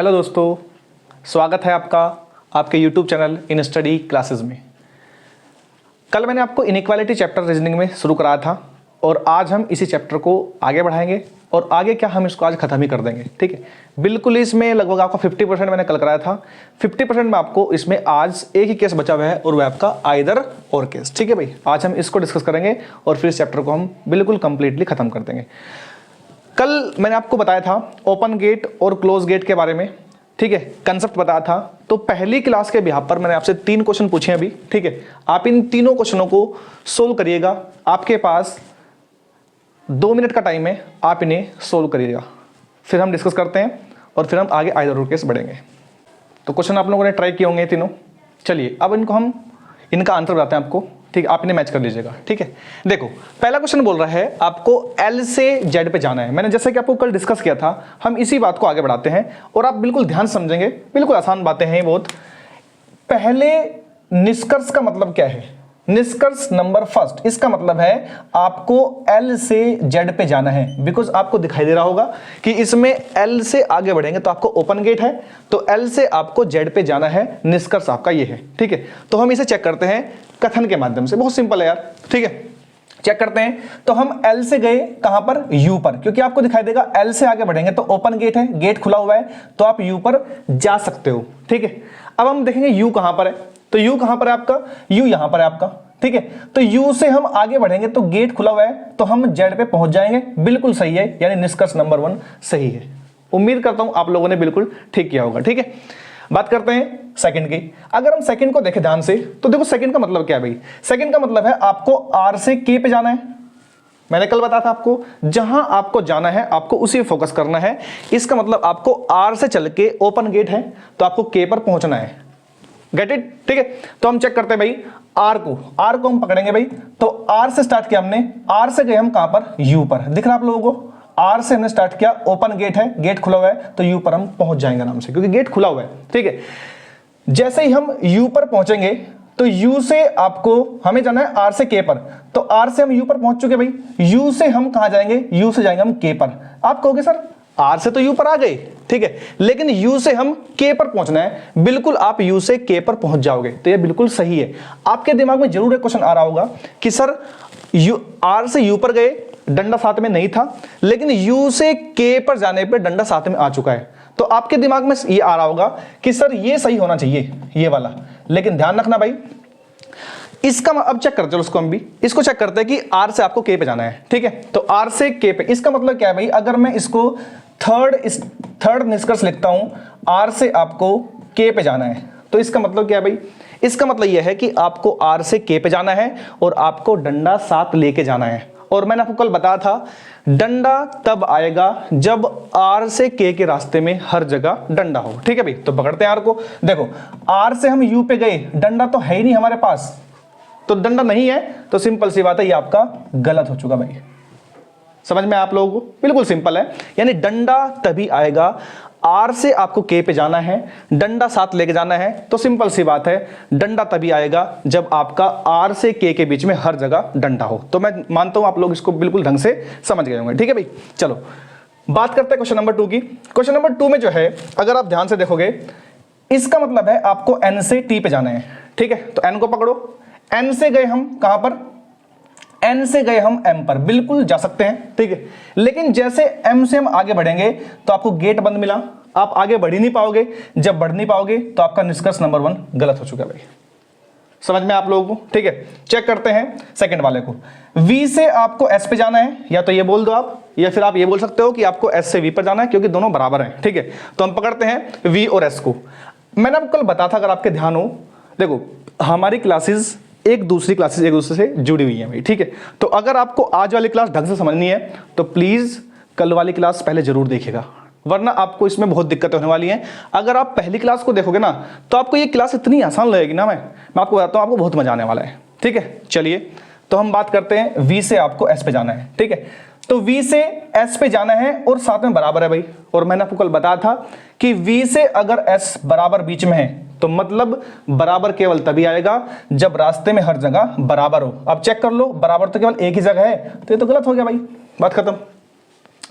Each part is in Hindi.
हेलो दोस्तों, स्वागत है आपका आपके YouTube channel in study classes में। कल मैंने आपको इनइक्वालिटी चैप्टर रीजनिंग में शुरू कराया था और आज हम इसी चैप्टर को आगे बढ़ाएंगे और आगे क्या हम इसको आज खत्म ही कर देंगे। ठीक है, बिल्कुल इसमें लगभग आपका 50% मैंने कल कराया था। 50% में आपको इसमें आज एक ही केस बचा हुआ है और वह आपका आइदर और केस। ठीक है भाई, आज हम इसको डिस्कस करेंगे और फिर इस चैप्टर को हम बिल्कुल कंप्लीटली खत्म कर देंगे। कल मैंने आपको बताया था ओपन गेट और क्लोज गेट के बारे में, ठीक है, कंसेप्ट बताया था। तो पहली क्लास के बिहाफ पर मैंने आपसे 3 क्वेश्चन पूछे अभी, ठीक है। आप इन तीनों क्वेश्चनों को सोल्व करिएगा, आपके पास 2 मिनट का टाइम है, आप इन्हें सोल्व करिएगा, फिर हम डिस्कस करते हैं और फिर हम आगे आइदर और केस बढ़ेंगे। तो क्वेश्चन आप लोगों ने ट्राई किए होंगे तीनों। चलिए अब इनका आंसर बताते हैं आपको, ठीक है, आप इन्हें मैच कर लीजिएगा। ठीक है, देखो पहला क्वेश्चन बोल रहा है आपको L से Z पे जाना है। मैंने जैसे कि आपको कल डिस्कस किया था, हम इसी बात को आगे बढ़ाते हैं और आप बिल्कुल ध्यान समझेंगे, बिल्कुल आसान बातें हैं बहुत। पहले निष्कर्ष का मतलब क्या है? निष्कर्ष नंबर फर्स्ट, इसका मतलब है आपको L से Z पे जाना है। बिकॉज आपको दिखाई दे रहा होगा कि इसमें L से आगे बढ़ेंगे तो आपको ओपन गेट है, तो L से आपको Z पे जाना है। निष्कर्ष आपका ये है। ठीक है, तो हम इसे चेक करते हैं कथन के माध्यम से। बहुत सिंपल है यार, ठीक है, चेक करते हैं। तो हम L से गए कहां पर? U पर, क्योंकि आपको दिखाई देगा L से आगे बढ़ेंगे तो ओपन गेट है, गेट खुला हुआ है, तो आप U पर जा सकते हो। ठीक है, अब हम देखेंगे U कहां पर है। तो U कहां पर है आपका? U यहां पर है आपका। ठीक है, तो U से हम आगे बढ़ेंगे तो गेट खुला हुआ है, तो हम Z पे पहुंच जाएंगे। बिल्कुल सही है, यानी निष्कर्ष नंबर 1 सही है। उम्मीद करता हूं आप लोगों ने बिल्कुल ठीक किया होगा। ठीक है, बात करते हैं सेकंड की। अगर हम सेकंड को देखें ध्यान से, तो देखो सेकंड का मतलब क्या है भाई? सेकंड का मतलब है आपको R से K पे जाना है। मैंने कल बताया था आपको, जहां आपको जाना है आपको उसी फोकस करना है। इसका मतलब आपको R से चल के ओपन गेट है तो आपको K पर पहुंचना है। Get it? ठीक है, तो हम चेक करते हैं भाई R को हम पकड़ेंगे भाई। तो R से स्टार्ट किया हमने, R से गए हम कहां पर? U पर। दिख रहा आप लोगों को? R से हमने स्टार्ट किया, ओपन गेट है, गेट खुला हुआ है, तो U पर हम पहुंच जाएंगे आराम से, क्योंकि गेट खुला हुआ है। ठीक है, जैसे ही हम U पर पहुंचेंगे तो U से आपको हमें जाना है R से K पर, तो R से हम U पर पहुंच चुके भाई। U से हम कहां जाएंगे? U से जाएंगे हम K पर। आप कहोगे सर R से तो U पर आ गए, ठीक है, लेकिन U से हम K पर पहुंचना है। बिल्कुल आप U से K पर पहुंच जाओगे, तो ये बिल्कुल सही है। आपके दिमाग में जरूर एक क्वेश्चन आ रहा होगा कि सर R से U पर गए, डंडा साथ में नहीं था, लेकिन U से K पर जाने पर डंडा साथ में आ चुका है। तो आपके दिमाग में ये आ रहा होगा कि सर ये सही होना चाहिए, ये वाला। लेकिन ध्यान रखना भाई, इसका अब चेक करते हैं, उसको हम भी इसको चेक करते हैं कि R से आपको K पे जाना है। ठीक है, तो R से K पे, इसका मतलब क्या है भाई? अगर मैं इसको थर्ड निष्कर्ष लिखता हूं, R से आपको K पे जाना है, तो इसका मतलब क्या है भाई? इसका मतलब यह है कि आपको R से K पे जाना है और आपको डंडा साथ लेके जाना है। और मैंने आपको कल बताया था डंडा तब आएगा जब R से K के रास्ते में हर जगह डंडा हो। ठीक है भाई, तो पकड़ते हैं R को। देखो R से हम U पे गए, डंडा तो है ही नहीं हमारे पास, तो डंडा नहीं है, तो सिंपल सी बात है, ये आपका गलत हो चुका भाई। समझ में आप लोगों को? बिल्कुल सिंपल है, यानी डंडा तभी आएगा, R से आपको K पे जाना है, डंडा साथ लेके जाना है, तो सिंपल सी बात है, डंडा तभी आएगा जब आपका R से K के बीच में हर जगह डंडा हो। तो मैं मानता हूं आप लोग इसको बिल्कुल ढंग से समझ गए होंगे। ठीक है भाई, चलो बात करते हैं क्वेश्चन नंबर 2 की। क्वेश्चन नंबर 2 में जो है, अगर आप ध्यान से देखोगे, इसका मतलब है आपको N से T पे जाना है। ठीक है, तो N को पकड़ो। N से गए हम कहां पर? N से गए हम M पर, बिल्कुल जा सकते हैं। ठीक है, लेकिन जैसे M से हम आगे बढ़ेंगे तो आपको गेट बंद मिला, आप आगे बढ़ ही नहीं पाओगे। जब बढ़ नहीं पाओगे तो आपका निष्कर्ष नंबर 1 गलत हो चुका है भाई। समझ में आप लोगों को? ठीक है, चेक करते हैं सेकंड वाले को। V से आपको S पे जाना है, या तो ये बोल दो आप, या फिर आप ये बोल सकते हो कि आपको S से V पर जाना है, क्योंकि दोनों बराबर हैं। ठीक है, तो हम पकड़ते हैं V और S को। मैंने आपको कल बताया था, अगर आपके ध्यान हो, देखो हमारी क्लासेस एक दूसरे से जुड़ी हुई है भाई। ठीक है, तो अगर आपको आज वाली क्लास ढंग से समझनी है तो प्लीज कल वाली क्लास पहले जरूर देखिएगा, वरना आपको इसमें बहुत दिक्कतें होने वाली हैं। अगर आप पहली क्लास को देखोगे ना तो आपको ये क्लास इतनी आसान लगेगी ना, मैं आपको बताता हूं, आपको बहुत मजा आने वाला है। ठीक है, चलिए तो हम बात करते हैं V से आपको S पे जाना है। ठीक है, तो V से S पे जाना है और साथ में बराबर है भाई। और मैंने आपको कल बताया था कि V से अगर S बराबर बीच में है तो मतलब बराबर केवल तभी आएगा जब रास्ते में हर जगह बराबर हो। अब चेक कर लो, बराबर तो केवल एक ही जगह है, तो ये तो गलत हो गया भाई, बात खत्म।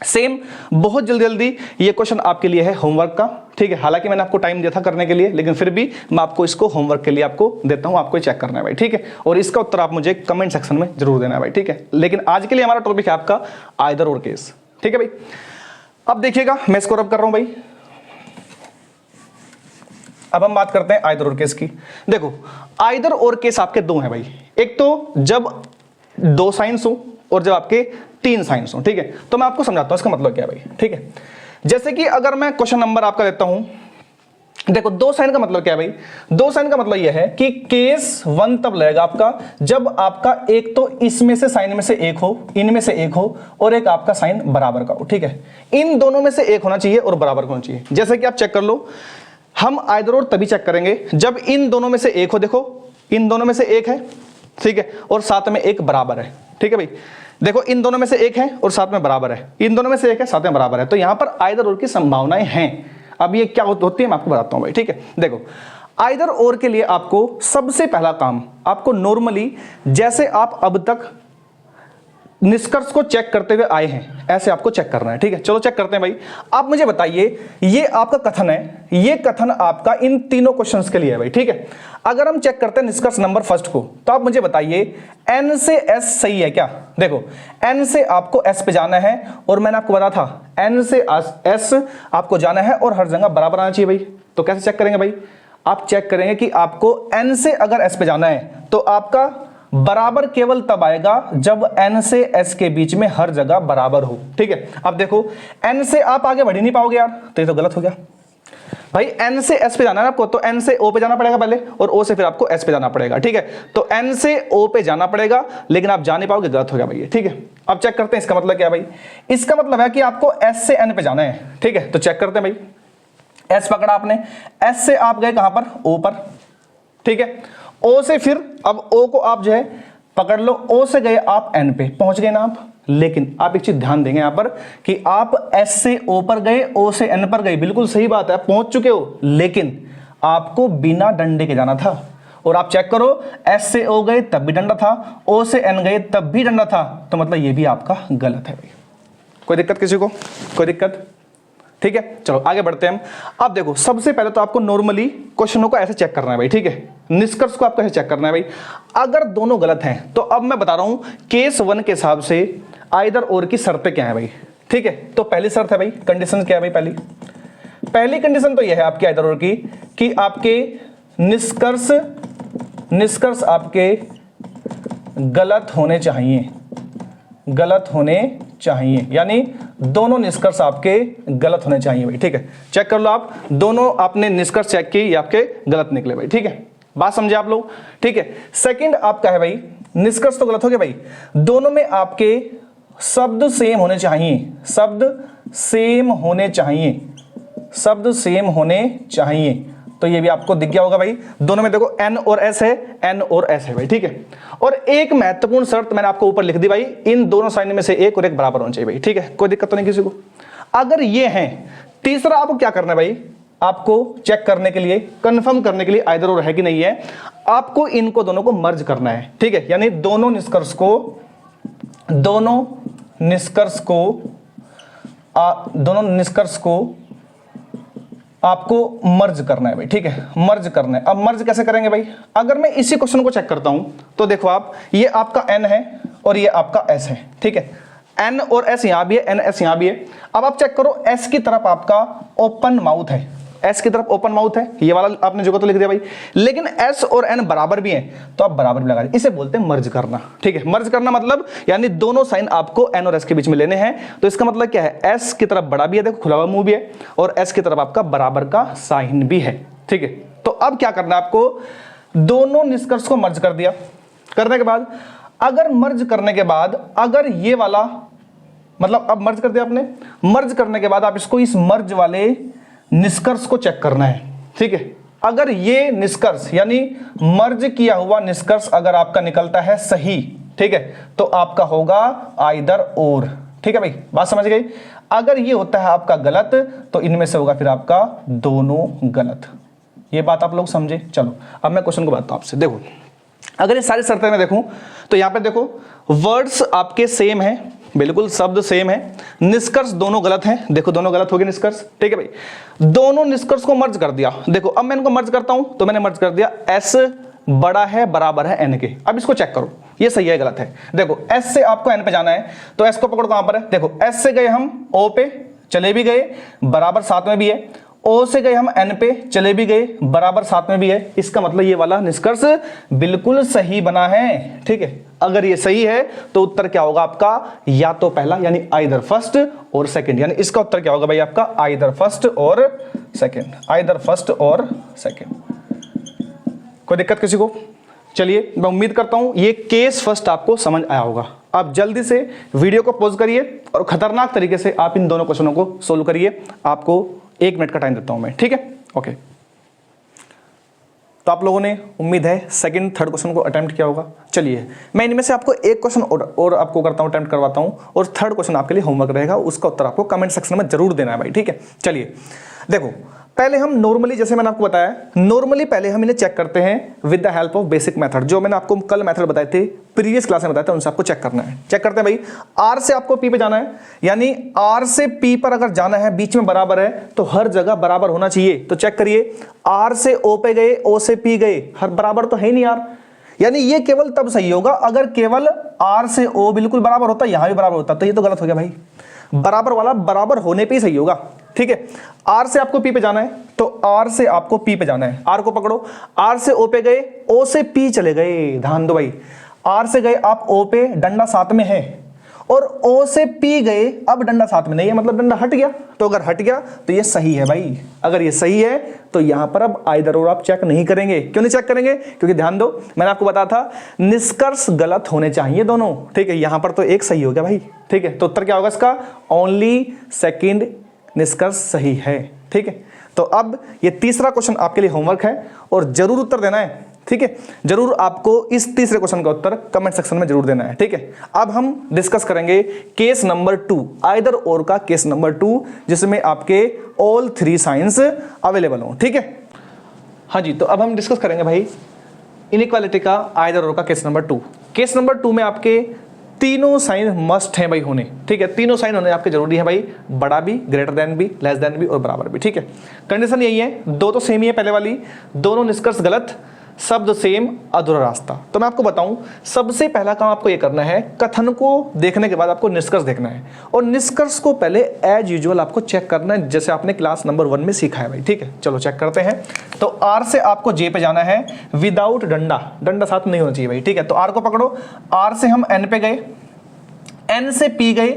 सेम बहुत जल्दी जल्दी ये क्वेश्चन आपके लिए है होमवर्क का, ठीक है। हालांकि मैंने आपको टाइम दिया था करने के लिए, लेकिन फिर भी मैं आपको इसको होमवर्क के लिए आपको देता हूं, आपको चेक करना है भाई, ठीक है। और इसका उत्तर आप मुझे कमेंट सेक्शन में जरूर देना है भाई, ठीक है। लेकिन आज के लिए हमारा टॉपिक है आपका आइदर और केस, ठीक है भाई। अब देखिएगा मैं इसको रब कर रहा हूं भाई। अब हम बात करते हैं आइदर और केस की। देखो आइदर और केस आपके दो हैं भाई, एक तो जब दो साइंस हो और जब आपके तीन साइंस हो, ठीक है। तो मैं आपको समझाता हूं इसका मतलब क्या है भाई, ठीक है। जैसे कि अगर मैं क्वेश्चन नंबर आपका देता हूं, देखो दो साइन का मतलब क्या है भाई, दो साइन का मतलब यह है कि केस वन तब लगेगा आपका जब आपका एक तो इसमें से साइन में से एक हो, इनमें से एक हो, और एक आपका साइन बराबर का हो, ठीक है। इन दोनों में से एक होना चाहिए और बराबर होना चाहिए। जैसे कि आप चेक कर लो, हम आइदर और तभी चेक करेंगे जब इन दोनों में से एक हो, देखो इन दोनों में से एक है, ठीक है, और साथ में एक बराबर है, ठीक है भाई। देखो इन दोनों में से एक है और साथ में बराबर है, इन दोनों में से एक है साथ में बराबर है, तो यहां पर आइदर और की संभावनाएं हैं। अब ये क्या होती है मैं आपको बताता हूं भाई, ठीक है। देखो आइदर और के लिए आपको सबसे पहला काम, आपको नॉर्मली जैसे आप अब तक निष्कर्ष को चेक करते हुए आए हैं ऐसे आपको चेक करना है, ठीक है। चलो चेक करते हैं भाई। आप मुझे बताइए, ये आपका कथन है, ये कथन आपका इन तीनों क्वेश्चंस के लिए है भाई, ठीक है। अगर हम चेक करते हैं निष्कर्ष नंबर फर्स्ट को, तो आप मुझे बताइए n से s सही है क्या। देखो n से आपको s पे जाना है, और मैंने आपको बताया था n से s आपको जाना है और हर जगह बराबर आना चाहिए भाई। तो कैसे चेक करेंगे भाई, आप चेक करेंगे कि आपको n से अगर s पे जाना है तो आपका बराबर केवल तब आएगा जब n से s के बीच में हर जगह बराबर हो, ठीक है। अब देखो n से आप आगे बढ़ ही नहीं पाओगे यार, तो ये तो गलत हो गया भाई। n से s पे जाना है आपको, तो n से o पे जाना पड़ेगा पहले, और o से फिर आपको s पे जाना पड़ेगा, ठीक है। तो n से o पे जाना पड़ेगा, लेकिन आप जा नहीं पाओगे, गलत हो गया भाई, ठीक है। अब चेक करते हैं इसका मतलब क्या है भाई। इसका मतलब है कि आपको s से n पे जाना है, ठीक है। तो चेक करते हैं भाई, s पकड़ा आपने, s से आप गए कहां पर, o पर, ठीक है। O से फिर अब O को आप जो है पकड़ लो, O से गए आप N पे, पहुंच गए ना आप। लेकिन आप एक चीज ध्यान देंगे यहां पर कि आप S से O पर गए, O से N पर गए, बिल्कुल सही बात है, आप पहुंच चुके हो, लेकिन आपको बिना डंडे के जाना था। और आप चेक करो, S से O गए तब भी डंडा था, O से N गए तब भी डंडा था, तो मतलब ये भी आपका गलत है भाई। कोई दिक्कत किसी को, कोई दिक्कत, ठीक है। चलो आगे बढ़ते हैं हम। अब देखो सबसे पहले तो आपको नॉर्मली क्वेश्चनों को ऐसे चेक करना है भाई, ठीक है। निष्कर्ष को आपको ऐसे चेक करना है भाई। अगर दोनों गलत हैं तो अब मैं बता रहा हूं केस वन के हिसाब से आइदर और की शर्तें क्या है भाई, ठीक है। तो पहली शर्त है भाई, कंडीशन क्या है भाई, पहली कंडीशन तो यह है आपकी आइदर और की कि आपके निष्कर्ष आपके गलत होने चाहिए, गलत होने चाहिए, यानी दोनों निष्कर्ष आपके गलत होने चाहिए भाई, ठीक है। चेक कर लो आप, दोनों आपने निष्कर्ष चेक किए, ये आपके गलत निकले भाई, ठीक है। बात समझे आप लोग, ठीक है। सेकंड आपका है भाई, निष्कर्ष तो गलत हो गया भाई, दोनों में आपके शब्द सेम होने चाहिए, शब्द सेम होने चाहिए, शब्द सेम होने चाहिए। तो ये भी आपको दिख गया होगा भाई, दोनों में देखो n और s है, n और s है भाई, ठीक है। और एक महत्वपूर्ण शर्त मैंने आपको ऊपर लिख दी भाई, इन दोनों साइन में से एक और एक बराबर होना चाहिए भाई, ठीक है। कोई दिक्कत तो नहीं किसी को। अगर ये है, तीसरा आपको क्या करना है भाई, आपको चेक करने के लिए, कंफर्म करने के लिए आइदर और है कि नहीं है, आपको इनको दोनों को मर्ज करना है, ठीक है। यानी दोनों निष्कर्ष को आपको मर्ज करना है भाई, ठीक है, मर्ज करना है। अब मर्ज कैसे करेंगे भाई, अगर मैं इसी क्वेश्चन को चेक करता हूं तो देखो आप, ये आपका n है और ये आपका s है, ठीक है। n और s यहां भी है, n s यहां भी है। अब आप चेक करो, s की तरफ आपका ओपन माउथ है, s की तरफ ओपन माउथ है, ये वाला आपने जगह तो लिख दिया भाई, लेकिन s और n बराबर भी हैं, तो आप बराबर भी लगा दें, इसे बोलते हैं मर्ज करना, ठीक है। मर्ज करना मतलब यानी दोनों साइन आपको n और s के बीच में लेने हैं। तो इसका मतलब क्या है, s की तरफ बड़ा भी है, देखो खुला हुआ मुंह भी है, और s की तरफ आपका बराबर का साइन भी है, ठीक है। तो अब क्या करना है आपको, दोनों निष्कर्ष को मर्ज कर दिया, करने के बाद अगर मर्ज करने के बाद अगर ये वाला मतलब अब मर्ज कर दिया आपने, मर्ज करने के बाद आप इसको इस मर्ज वाले निष्कर्ष को चेक करना है, ठीक है। अगर ये निष्कर्ष यानी मर्ज किया हुआ निष्कर्ष अगर आपका निकलता है सही, ठीक है, तो आपका होगा आइदर और, ठीक है भाई, बात समझ गई। अगर ये होता है आपका गलत, तो इनमें से होगा फिर आपका दोनों गलत। ये बात आप लोग समझे। चलो अब मैं क्वेश्चन को बताता हूं आपसे। देखो अगर ये सारी शर्तें मैं देखूं तो यहां पे देखो वर्ड्स आपके सेम हैं, बिल्कुल शब्द सेम है, निष्कर्ष दोनों गलत हैं। देखो दोनों गलत हो गए निष्कर्ष, ठीक है भाई। दोनों निष्कर्ष को मर्ज कर दिया। देखो अब मैं इनको मर्ज करता हूं तो मैंने मर्ज कर दिया, एस बड़ा है बराबर है एन के। अब इसको चेक करो ये सही है गलत है। देखो एस से आपको एन पे जाना है तो एस को पकड़ो कहां पर है, देखो एस से गए हम ओ पे, चले भी गए, बराबर साथ में भी है। ओ से गए हम एन पे, चले भी गए, बराबर साथ में भी है। इसका मतलब ये वाला निष्कर्ष बिल्कुल सही बना है, ठीक है। अगर ये सही है तो उत्तर क्या होगा आपका, या तो पहला यानी आइदर फर्स्ट और सेकंड, यानी इसका उत्तर क्या होगा भाई आपका, आइदर फर्स्ट और सेकंड, आइदर फर्स्ट और सेकंड। कोई दिक्कत किसी को? चलिए मैं उम्मीद करता हूं ये केस फर्स्ट आपको समझ आया होगा। आप जल्दी से वीडियो को पॉज करिए और खतरनाक तरीके से आप इन दोनों क्वेश्चनों को सोल्व करिए। आपको 1 मिनट का टाइम देता हूं मैं, ठीक है, ओके। तो आप लोगों ने उम्मीद है सेकंड थर्ड क्वेश्चन को अटेम्प्ट किया होगा। चलिए मैं इनमें से आपको एक क्वेश्चन और आपको करता हूं, अटेम्प्ट करवाता हूं, और थर्ड क्वेश्चन आपके लिए होमवर्क रहेगा, उसका उत्तर आपको कमेंट सेक्शन में जरूर देना है भाई, ठीक है। चलिए देखो पहले हम नॉर्मली, जैसे मैंने आपको बताया, नॉर्मली पहले हम इन्हें चेक करते हैं with the help of basic method. जो मैंने आपको कल मेथड बताए थे, प्रीवियस क्लास में बताया था, उनसे आपको चेक करना है। चेक करते हैं भाई, आर से आपको पी पे जाना है, यानी आर से पी पर अगर जाना है, बीच में बराबर है तो हर जगह बराबर होना चाहिए। तो चेक करिए, आर से ओ पे गए, ओ से पी गए, हर बराबर तो है ही नहीं यार, यानी ये केवल तब सही होगा अगर केवल आर से ओ बिल्कुल बराबर होता, यहां भी बराबर होता, तो ये तो गलत हो गया भाई। बराबर वाला बराबर होने पे ही सही होगा, ठीक है। आर से आपको पी पे जाना है तो आर से आपको पी पे जाना है, आर को पकड़ो, आर से ओ पे गए, ओ से पी चले गए, ध्यान दो भाई, आर से गए आप ओ पे, डंडा साथ में है, और ओ से पी गए, अब डंडा साथ में नहीं है, मतलब डंडा हट गया। तो अगर हट गया तो ये सही है भाई। अगर ये सही है तो यहां पर अब आइदर और आप चेक नहीं करेंगे। क्यों नहीं चेक करेंगे? क्योंकि ध्यान दो, मैंने आपको बताया था निष्कर्ष गलत होने चाहिए दोनों, ठीक है। यहां पर तो एक सही हो गया भाई, ठीक है। तो उत्तर क्या होगा इसका, ओनली सेकंड निष्कर्ष सही है, ठीक है। तो अब ये तीसरा क्वेश्चन आपके लिए होमवर्क है और जरूर उत्तर देना है, ठीक है। जरूर आपको इस तीसरे क्वेश्चन का उत्तर कमेंट सेक्शन में जरूर देना है, ठीक है। अब हम डिस्कस करेंगे केस नंबर 2, आइदर और का केस नंबर 2, जिसमें आपके ऑल 3 साइंस अवेलेबल हो, ठीक है। हाँ जी, तो अब हम डिस्कस करेंगे भाई इनइक्वालिटी का आइदर और का केस नंबर 2। केस नंबर 2 में आपके तीनों साइन मस्ट हैं भाई होने, ठीक है। तीनों साइन होने आपके जरूरी है भाई, बड़ा भी, ग्रेटर देन भी, लेस देन भी और बराबर भी, ठीक है। कंडीशन यही है, दो तो सेम ही है पहले वाली, दोनों निष्कर्ष गलत, शब्द सेम, अधूरा रास्ता। तो मैं आपको बताऊं, सबसे पहला काम आपको ये करना है, कथन को देखने के बाद आपको निष्कर्ष देखना है, और निष्कर्ष को पहले एज यूजुअल आपको चेक करना है, जैसे आपने क्लास नंबर 1 में सीखा है भाई, ठीक है। चलो चेक करते हैं। तो आर से आपको जे पे जाना है विदाउट डंडा, डंडा साथ में नहीं होना चाहिए भाई, ठीक है। तो आर को पकड़ो, आर से हम एन पे गए, एन से पी गए,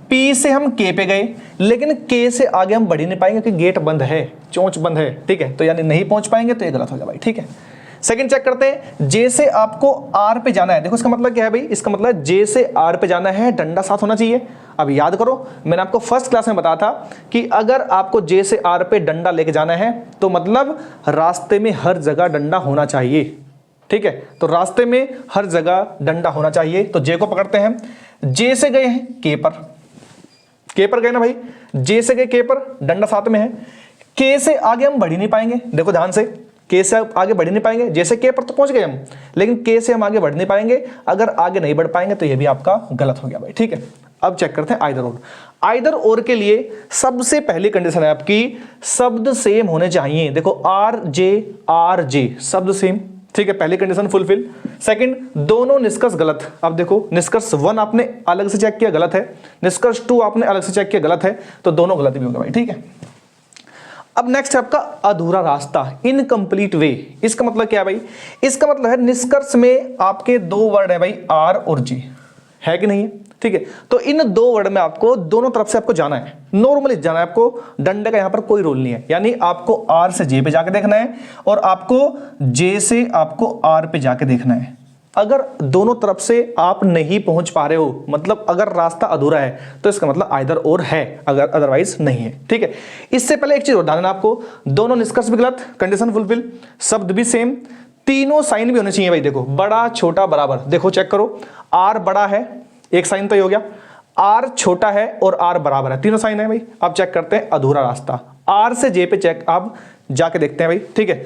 पी से हम के पे गए, लेकिन के से आगे हम बढ़ ही नहीं पाएंगे क्योंकि गेट बंद है, चोंच बंद है, ठीक है। तो यानी नहीं पहुंच पाएंगे, तो ये गलत हो गया भाई, ठीक है। सेकंड चेक करते हैं, जे से आपको आर पे जाना है। देखो इसका मतलब क्या है भाई, इसका मतलब जे से आर पे जाना है, डंडा साथ होना चाहिए। अब याद करो, मैंने आपको फर्स्ट क्लास में बताया था कि अगर आपको जे से आर पे डंडा लेके जाना है तो मतलब रास्ते में हर जगह डंडा होना चाहिए, ठीक है। तो रास्ते में हर जगह डंडा होना चाहिए। तो जे को पकड़ते हैं, जे से गए हैं के पर गए ना भाई, जे से गए के पर, डंडा साथ में है। के से आगे हम बढ़ ही नहीं पाएंगे, देखो ध्यान से, के से आगे बढ़ ही नहीं पाएंगे, जैसे के पर तो पहुंच गए हम, लेकिन के से हम आगे बढ़ नहीं पाएंगे। अगर आगे नहीं बढ़ पाएंगे तो ये भी आपका गलत हो गया भाई, ठीक है। अब चेक करते हैं आइदर और। आइदर और के लिए सबसे पहली कंडीशन है आपकी, शब्द सेम होने चाहिए। देखो आर जे शब्द सेम, ठीक है, पहली कंडीशन फुलफिल। सेकंड, दोनों निष्कर्ष गलत। अब देखो निष्कर्ष 1 आपने अलग से चेक किया, गलत है, निष्कर्ष 2 आपने अलग से चेक किया, गलत है, तो दोनों गलत भी होंगे भाई, ठीक है। अब नेक्स्ट है आपका अधूरा रास्ता, इनकम्प्लीट वे। इसका मतलब क्या है भाई, इसका मतलब है निष्कर्ष में आपके 2 वर्ड है भाई, आर और जी, है कि नहीं है, ठीक है। तो इन 2 वर्ड में आपको दोनों तरफ से आपको जाना है, नॉर्मली जाना है आपको, डंडे का यहां पर कोई रोल नहीं है। यानी आपको आर से जे पे जाके देखना है और आपको जे से आपको आर पे जाके देखना है। अगर दोनों तरफ से आप नहीं पहुंच पा रहे हो, मतलब अगर रास्ता अधूरा है, तो इसका मतलब आइदर और है, अगर अदरवाइज नहीं है, ठीक है। इससे पहले एक चीज और ध्यान देना आपको, दोनों निष्कर्ष भी गलत, कंडीशन फुलफिल, शब्द भी सेम, तीनों साइन भी होने चाहिए भाई। देखो बड़ा छोटा बराबर, देखो चेक करो, आर बड़ा है, एक साइन तो ये हो गया, आर छोटा है और आर बराबर है, तीनों साइन है भाई। अब चेक करते हैं अधूरा रास्ता, आर से जे पे चेक आप जाके देखते हैं भाई, ठीक है।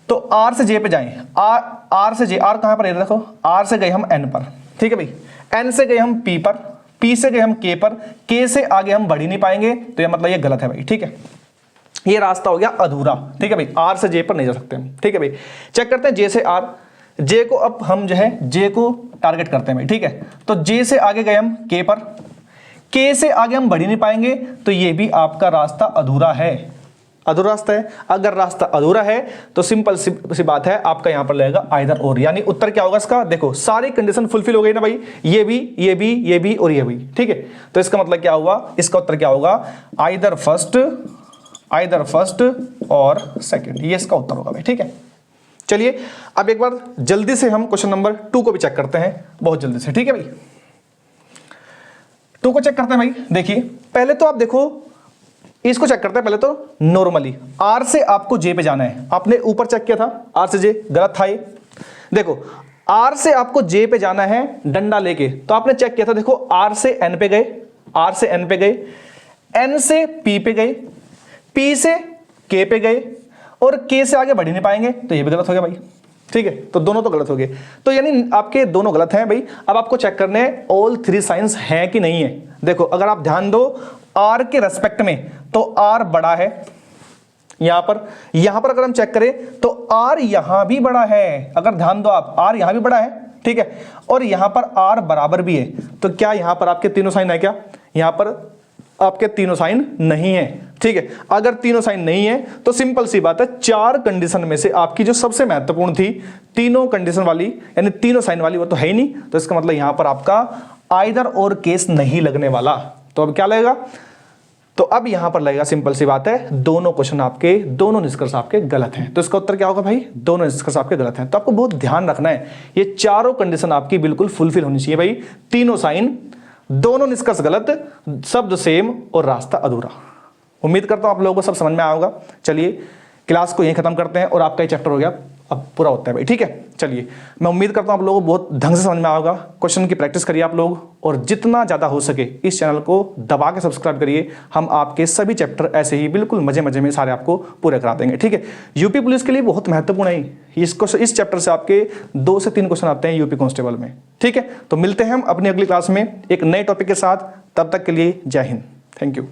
तो आर से जे पे जाएं, आर से जे, आर कहां पर है, देखो आर से गए हम एन पर, ठीक है भाई, एन से गए हम पी पर, पी से गए हम के पर, के से आगे हम बढ़ ही नहीं पाएंगे, तो ये मतलब ये गलत है भाई, ठीक है। ये रास्ता हो गया अधूरा, ठीक है भाई, आर से जे पर नहीं जा सकते हम, ठीक है भाई। चेक करते हैं जे से आर, जे को अब हम जो है जे को टारगेट करते हैं भाई, ठीक है। तो जे से आगे गए हम के पर, के से आगे हम बढ़ ही नहीं पाएंगे, तो ये भी आपका रास्ता अधूरा है, अधूरा रास्ता है। अगर रास्ता अधूरा है तो सिंपल सी बात है, आपका यहां पर लगेगा आइदर और, यानी उत्तर क्या होगा इसका, देखो सारी कंडीशन फुलफिल हो गई ना भाई, ये भी ये भी ये भी और ये भी, ठीक है। तो इसका मतलब क्या हुआ, इसका उत्तर क्या होगा, आइदर फर्स्ट और सेकंड, ये इसका उत्तर होगा भाई, ठीक है। चलिए अब एक बार जल्दी से हम क्वेश्चन नंबर 2 को भी चेक करते हैं, बहुत जल्दी से, ठीक है भाई। 2 को चेक करते हैं भाई। देखिए पहले तो आप देखो, इसको चेक करते हैं पहले तो नॉर्मली, आर से आपको जे पे जाना है, आपने ऊपर चेक किया था आर से जे, गलत था ये। देखो आर से आपको जे पे जाना है डंडा लेके, तो आपने चेक किया था, देखो आर से एन पे गए, आर से एन पे गए, एन से पी पे गए, पी से के पे गए, और के से आगे बढ़ ही नहीं पाएंगे, तो ये भी गलत हो गया भाई, ठीक है। तो दोनों तो गलत हो गए, तो यानी आपके दोनों गलत हैं भाई। अब आपको चेक करने हैं ऑल 3 साइंस हैं कि नहीं है। देखो अगर आप ध्यान दो आर के रेस्पेक्ट में, तो आर बड़ा है यहां पर अगर हम चेक करें तो आर यहां भी बड़ा है, अगर ध्यान दो आप, आर यहां भी बड़ा है, ठीक है, और यहां पर आर बराबर भी है। तो क्या यहां पर आपके तीनों साइन है, क्या यहां पर आपके तीनों साइन नहीं है, ठीक है। अगर तीनों साइन नहीं है तो सिंपल सी बात है, 4 कंडीशन में से आपकी जो सबसे महत्वपूर्ण थी, तीनों कंडीशन वाली यानी तीनों साइन वाली, वो तो है ही नहीं। तो इसका मतलब यहां पर आपका आइदर और केस नहीं लगने वाला। तो अब क्या लगेगा, तो अब यहां पर लगेगा, सिंपल सी बात है, दोनों क्वेश्चन आपके, दोनों निष्कर्ष आपके गलत हैं। तो इसका उत्तर क्या होगा भाई, दोनों निष्कर्ष आपके गलत हैं। तो आपको बहुत ध्यान रखना है, ये चारों कंडीशन आपकी बिल्कुल फुलफिल होनी चाहिए भाई, तीनों साइन, दोनों निष्कर्ष गलत, शब्द सेम और रास्ता अधूरा। उम्मीद करता हूं आप लोगों को सब समझ में आया होगा। चलिए क्लास को यहीं खत्म करते हैं और आपका ये चैप्टर हो गया अब पूरा होता है भाई, ठीक है। चलिए मैं उम्मीद करता हूं आप लोगों को बहुत ढंग से समझ में आया होगा। क्वेश्चन की प्रैक्टिस करिए आप लोग, और जितना ज़्यादा हो सके इस चैनल को दबा के सब्सक्राइब करिए। हम आपके सभी चैप्टर ऐसे ही बिल्कुल मजे मजे में सारे आपको पूरे करा देंगे, ठीक है। यूपी पुलिस के लिए बहुत महत्वपूर्ण है इस चैप्टर से आपके 2 से 3 क्वेश्चन आते हैं यूपी कांस्टेबल में, ठीक है। तो मिलते हैं हम अपनी अगली क्लास में एक नए टॉपिक के साथ, तब तक के लिए जय हिंद, थैंक यू।